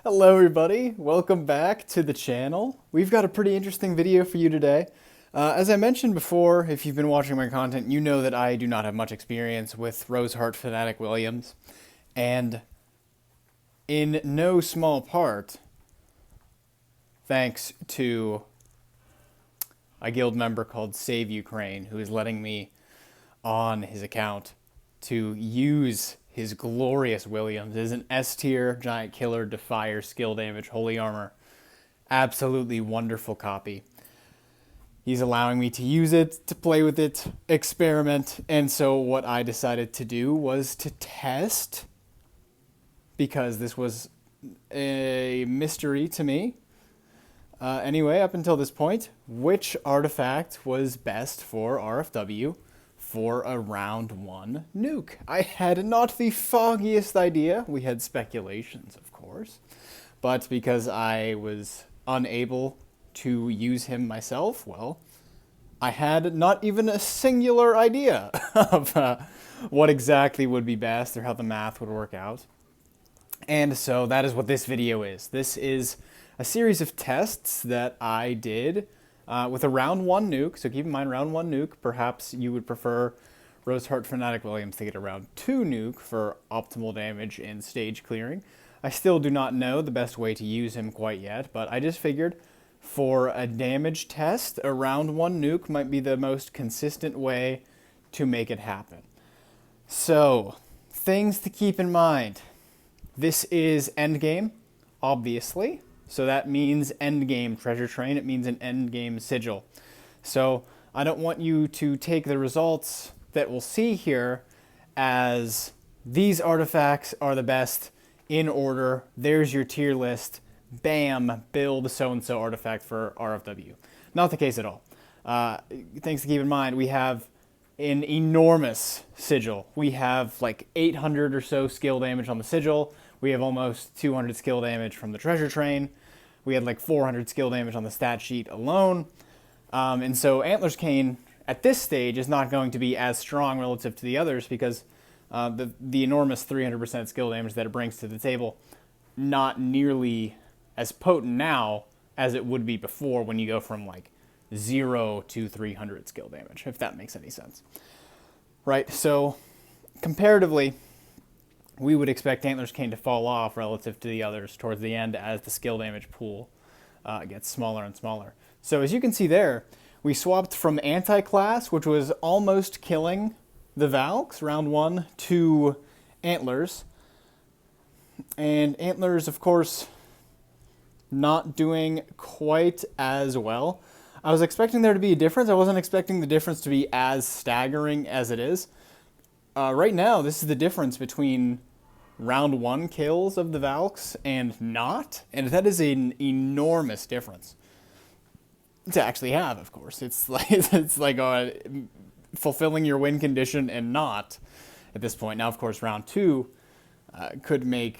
Hello everybody, welcome back to the channel. We've got a pretty interesting video for you today. As I mentioned before, if you've been watching my content, you know that I do not have much experience with Roseheart Fanatic Williams. And in no small part, thanks to a guild member called Save Ukraine, who is letting me on his account to use his glorious Williams. It is an S tier, giant killer, defier, skill damage, holy armor. Absolutely wonderful copy. He's allowing me to use it, to play with it, experiment, and so what I decided to do was to test, because this was a mystery to me. Anyway, up until this point, which artifact was best for RFW for a round 1 nuke? I had not the foggiest idea. We had speculations, of course, but because I was unable to use him myself, well, I had not even a singular idea of what exactly would be best or how the math would work out. And so that is what this video is. This is a series of tests that I did with a round 1 nuke. So keep in mind, round 1 nuke. Perhaps you would prefer Roseheart Fanatic Williams to get a round 2 nuke for optimal damage and stage clearing. I still do not know the best way to use him quite yet, but I just figured for a damage test, a round 1 nuke might be the most consistent way to make it happen. So, things to keep in mind. This is endgame, obviously. So that means endgame treasure train. It means an endgame sigil. So I don't want you to take the results that we'll see here as these artifacts are the best in order. There's your tier list. Bam, build so-and-so artifact for RFW. Not the case at all. Things to keep in mind, we have an enormous sigil. We have like 800 or so skill damage on the sigil. We have almost 200 skill damage from the treasure train. We had like 400 skill damage on the stat sheet alone. And so Antler's Kane at this stage is not going to be as strong relative to the others because the enormous 300% skill damage that it brings to the table, not nearly as potent now as it would be before when you go from like 0 to 300 skill damage, if that makes any sense. Right, so comparatively, we would expect Antler's Kane to fall off relative to the others towards the end as the skill damage pool gets smaller and smaller. So as you can see there, we swapped from Anti-Class, which was almost killing the Valks, round 1, to Antlers. And Antlers, of course, not doing quite as well. I was expecting there to be a difference. I wasn't expecting the difference to be as staggering as it is. Right now, this is the difference between round 1 kills of the Valks and not, and that is an enormous difference to actually have, of course. It's like fulfilling your win condition and not at this point. Now, of course, round 2 could make,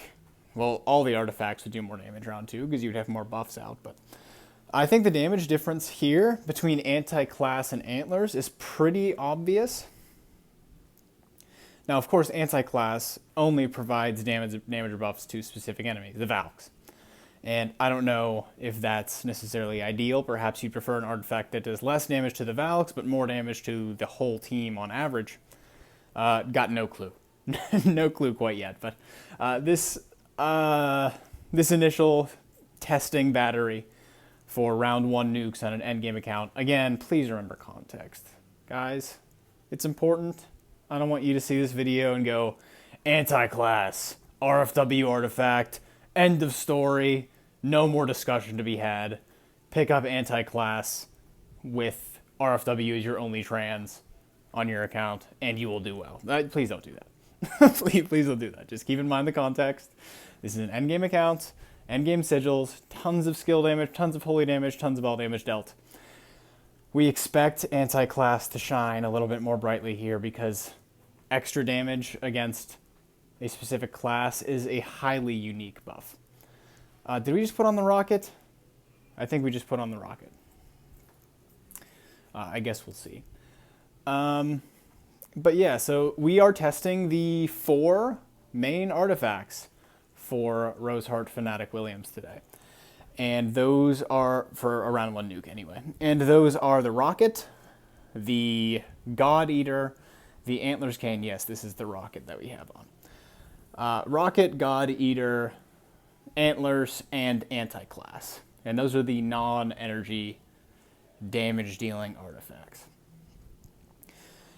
well, all the artifacts would do more damage round 2 because you'd have more buffs out, but I think the damage difference here between Anti-Class and Antlers is pretty obvious. Now, of course, Anti-Class only provides damage buffs to specific enemies, the Valks. And I don't know if that's necessarily ideal. Perhaps you'd prefer an artifact that does less damage to the Valks, but more damage to the whole team on average. Got no clue. No clue quite yet. But this initial testing battery for round 1 nukes on an endgame account, again, please remember context. Guys, it's important. I don't want you to see this video and go, Anti-Class, RFW artifact, end of story, no more discussion to be had. Pick up Anti-Class with RFW as your only trans on your account, and you will do well. Please don't do that. please don't do that. Just keep in mind the context. This is an endgame account, endgame sigils, tons of skill damage, tons of holy damage, tons of all damage dealt. We expect Anti-Class to shine a little bit more brightly here because extra damage against a specific class is a highly unique buff. Did we just put on the rocket? I think we just put on the rocket. I guess we'll see. But yeah, so we are testing the 4 main artifacts for Roseheart, Fanatic, Williams today. And those are for a round 1 nuke anyway. And those are the Rocket, the God Eater, the Antlers Kane. Yes, this is the Rocket that we have on. Rocket, God Eater, Antlers, and Anti-Class. And those are the non-energy damage dealing artifacts.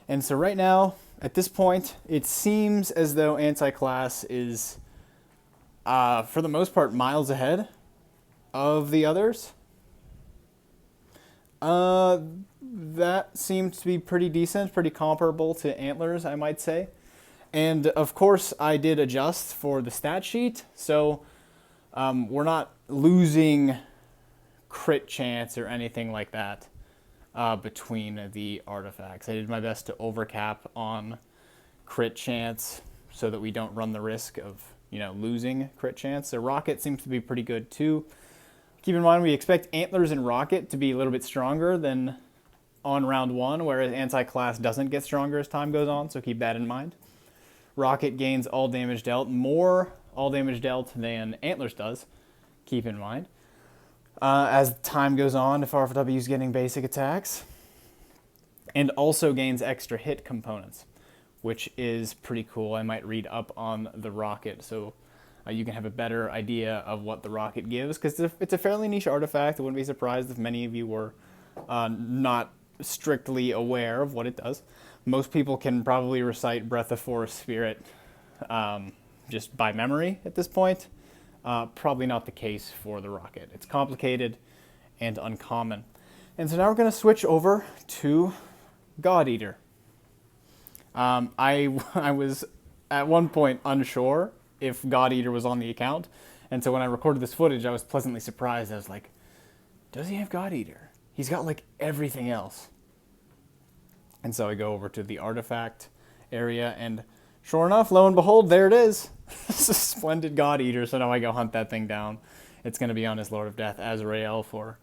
And so right now, at this point, it seems as though Anti-Class is, for the most part, miles ahead of the others. That seems to be pretty decent, pretty comparable to Antlers, I might say. And of course, I did adjust for the stat sheet, so we're not losing crit chance or anything like that between the artifacts. I did my best to overcap on crit chance so that we don't run the risk of, losing crit chance. So Rocket seems to be pretty good too. Keep in mind, we expect Antlers and Rocket to be a little bit stronger than on round 1, whereas Anti-Class doesn't get stronger as time goes on, so keep that in mind. Rocket gains all damage dealt, more all damage dealt than Antlers does, keep in mind. As time goes on, if RFW is getting basic attacks, and also gains extra hit components, which is pretty cool. I might read up on the Rocket, so you can have a better idea of what the Rocket gives, because it's a fairly niche artifact. I wouldn't be surprised if many of you were not strictly aware of what it does. Most people can probably recite Breath of Forest Spirit just by memory at this point. Probably not the case for the Rocket. It's complicated and uncommon. And so now we're going to switch over to God Eater. I was at one point unsure if God Eater was on the account. And so when I recorded this footage, I was pleasantly surprised. I was like, does he have God Eater? He's got like everything else. And so I go over to the artifact area, and sure enough, lo and behold, there it is. It's a splendid God Eater, so now I go hunt that thing down. It's going to be on his Lord of Death, Azrael, for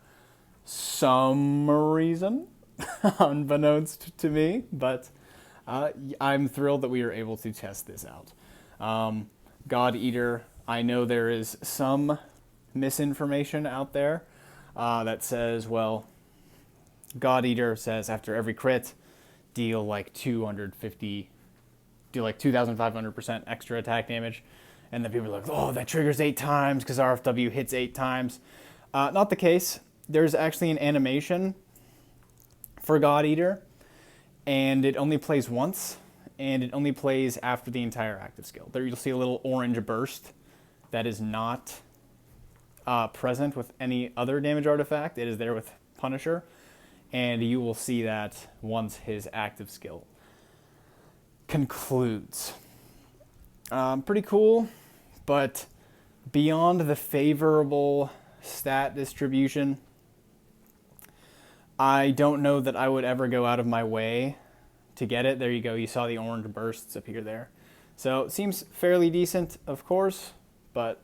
some reason, unbeknownst to me. But I'm thrilled that we were able to test this out. God Eater, I know there is some misinformation out there that says, well, God Eater says after every crit, deal like 2,500% extra attack damage. And then people are like, oh, that triggers 8 times because RFW hits 8 times. Not the case. There's actually an animation for God Eater, and it only plays once, and it only plays after the entire active skill. There you'll see a little orange burst that is not present with any other damage artifact. It is there with Punisher, and you will see that once his active skill concludes. Pretty cool, but beyond the favorable stat distribution, I don't know that I would ever go out of my way to get it. There you go. You saw the orange bursts appear there. So it seems fairly decent, of course, but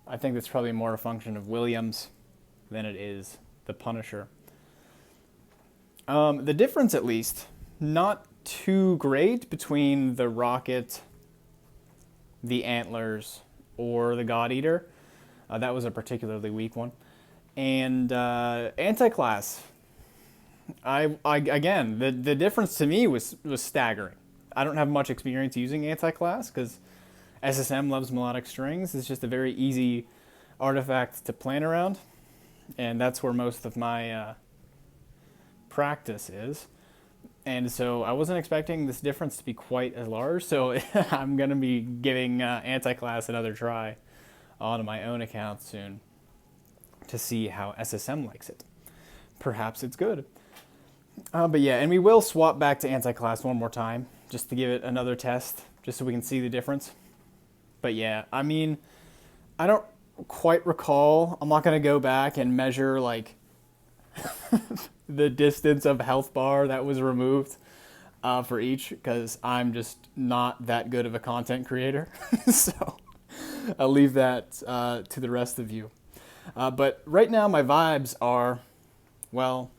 I think that's probably more a function of Williams than it is the Punisher. The difference, at least, not too great between the Rocket, the Antlers, or the God Eater. That was a particularly weak one. And Anti-Class. Again, the difference to me was staggering. I don't have much experience using Anti-Class because SSM loves melodic strings. It's just a very easy artifact to plan around, and that's where most of my practice is. And so I wasn't expecting this difference to be quite as large, so I'm going to be giving Anti-Class another try on my own account soon to see how SSM likes it. Perhaps it's good. But yeah, and we will swap back to Anti-Class one more time, just to give it another test, just so we can see the difference. But yeah, I mean, I don't quite recall. I'm not going to go back and measure, like, the distance of health bar that was removed for each, because I'm just not that good of a content creator. So I'll leave that to the rest of you. But right now my vibes are, well,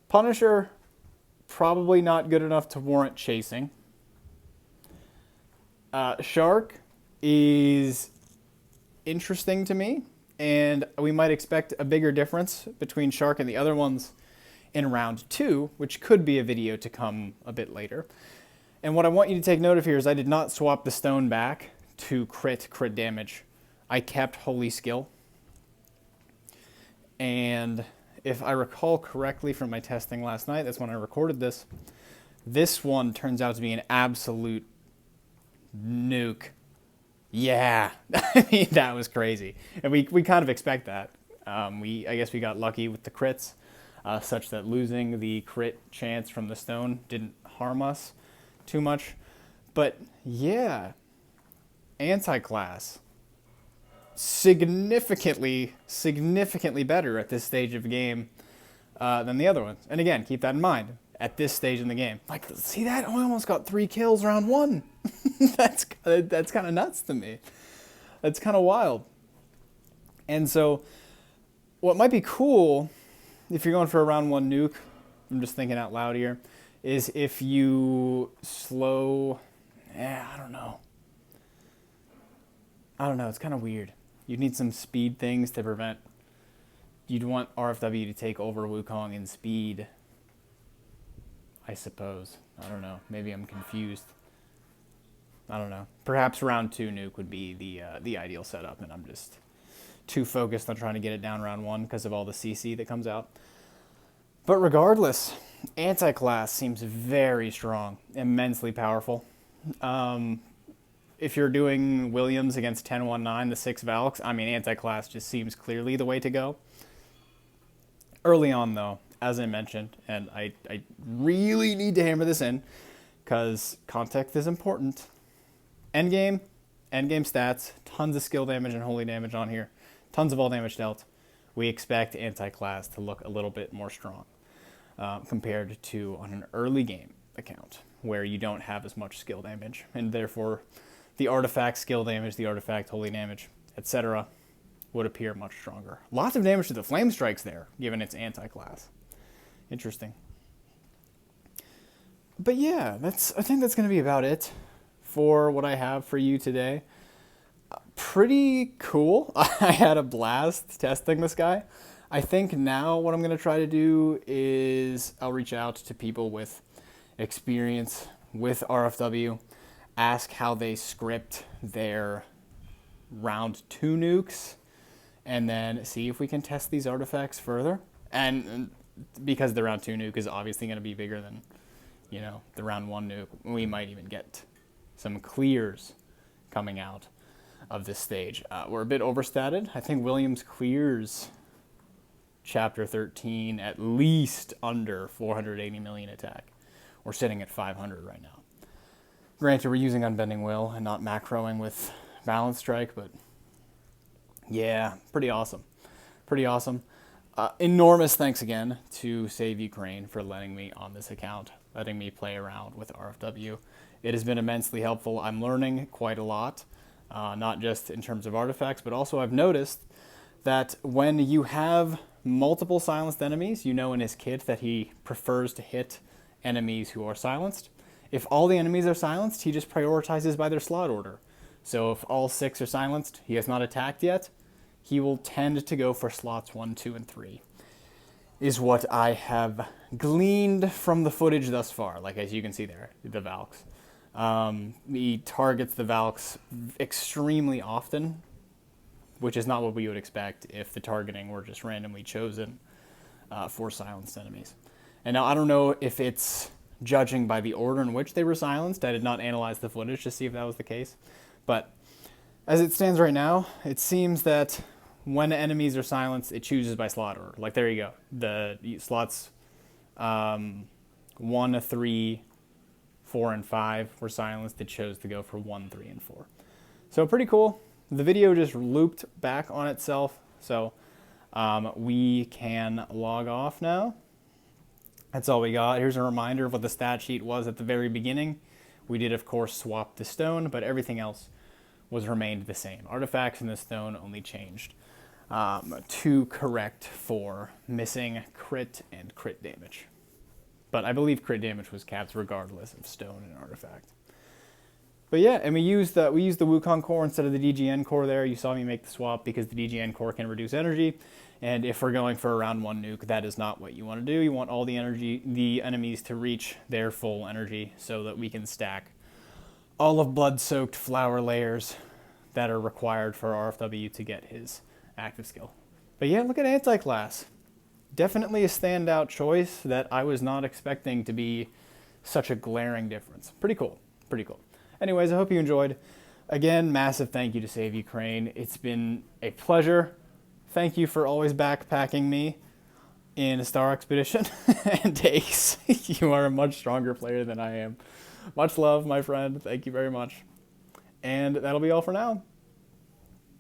Punisher, probably not good enough to warrant chasing. Shark, is interesting to me, and we might expect a bigger difference between Shark and the other ones in round 2, which could be a video to come a bit later. And what I want you to take note of here is I did not swap the stone back to crit damage. I kept Holy Skill. And if I recall correctly from my testing last night, that's when I recorded this, this one turns out to be an absolute nuke. Yeah, I mean, that was crazy. And we kind of expect that. I guess we got lucky with the crits, such that losing the crit chance from the stone didn't harm us too much. But yeah, anti-class. Significantly better at this stage of the game than the other ones. And again, keep that in mind. At this stage in the game. Like, see that? Oh, I almost got 3 kills round 1. That's kind of nuts to me. That's kind of wild. And so, what might be cool, if you're going for a round 1 nuke, I'm just thinking out loud here, is if you slow... I don't know. It's kind of weird. You'd need some speed things to prevent... You'd want RFW to take over Wukong in speed, I suppose. I don't know. Maybe I'm confused. I don't know. Perhaps round 2 nuke would be the ideal setup, and I'm just too focused on trying to get it down round 1 because of all the CC that comes out. But regardless, anti-class seems very strong, immensely powerful. If you're doing Williams against 10-1-9, the 6 Valks, I mean, anti-class just seems clearly the way to go. Early on, though, as I mentioned, and I really need to hammer this in, because context is important. Endgame stats, tons of skill damage and holy damage on here, tons of all damage dealt. We expect anti-class to look a little bit more strong compared to on an early game account, where you don't have as much skill damage, and therefore the artifact skill damage, the artifact holy damage, etc. would appear much stronger. Lots of damage to the flame strikes there, given its anti-class. Interesting. But yeah, I think that's going to be about it for what I have for you today. Pretty cool. I had a blast testing this guy. I think now what I'm going to try to do is I'll reach out to people with experience with RFW, ask how they script their round 2 nukes, and then see if we can test these artifacts further. And because the round 2 nuke is obviously going to be bigger than, the round 1 nuke, we might even get some clears coming out of this stage. We're a bit overstated. I think Williams clears Chapter 13 at least under 480 million attack. We're sitting at 500 right now. Granted, we're using Unbending Will and not macroing with Balance Strike, but yeah, pretty awesome. Pretty awesome. Enormous thanks again to Save Ukraine for letting me on this account, letting me play around with RFW. It has been immensely helpful. I'm learning quite a lot, not just in terms of artifacts, but also I've noticed that when you have multiple silenced enemies, in his kit that he prefers to hit enemies who are silenced. If all the enemies are silenced, he just prioritizes by their slot order. So if all 6 are silenced, he has not attacked yet, he will tend to go for slots 1, 2, and 3, is what I have gleaned from the footage thus far. Like, as you can see there, the Valks. He targets the Valks extremely often, which is not what we would expect if the targeting were just randomly chosen for silenced enemies. And now I don't know if it's judging by the order in which they were silenced. I did not analyze the footage to see if that was the case. But as it stands right now, it seems that when enemies are silenced, it chooses by slot order. Like, there you go. The slots 1, 3, 4, and 5 were silenced. It chose to go for 1, 3, and 4. So pretty cool. The video just looped back on itself. So we can log off now. That's all we got. Here's a reminder of what the stat sheet was at the very beginning. We did, of course, swap the stone, but everything else was remained the same. Artifacts in the stone only changed to correct for missing crit and crit damage. But I believe crit damage was capped regardless of stone and artifact. But yeah, and we used the Wukong core instead of the DGN core there. You saw me make the swap because the DGN core can reduce energy. And if we're going for a round 1 nuke, that is not what you want to do. You want all the enemies to reach their full energy so that we can stack all of blood-soaked flower layers that are required for RFW to get his active skill. But yeah, look at Anti-Class. Definitely a standout choice that I was not expecting to be such a glaring difference. Pretty cool. Pretty cool. Anyways, I hope you enjoyed. Again, massive thank you to Save Ukraine. It's been a pleasure. Thank you for always backpacking me in a Star Expedition. And Ace, you are a much stronger player than I am. Much love, my friend. Thank you very much. And that'll be all for now.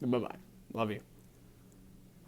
Bye-bye. Love you.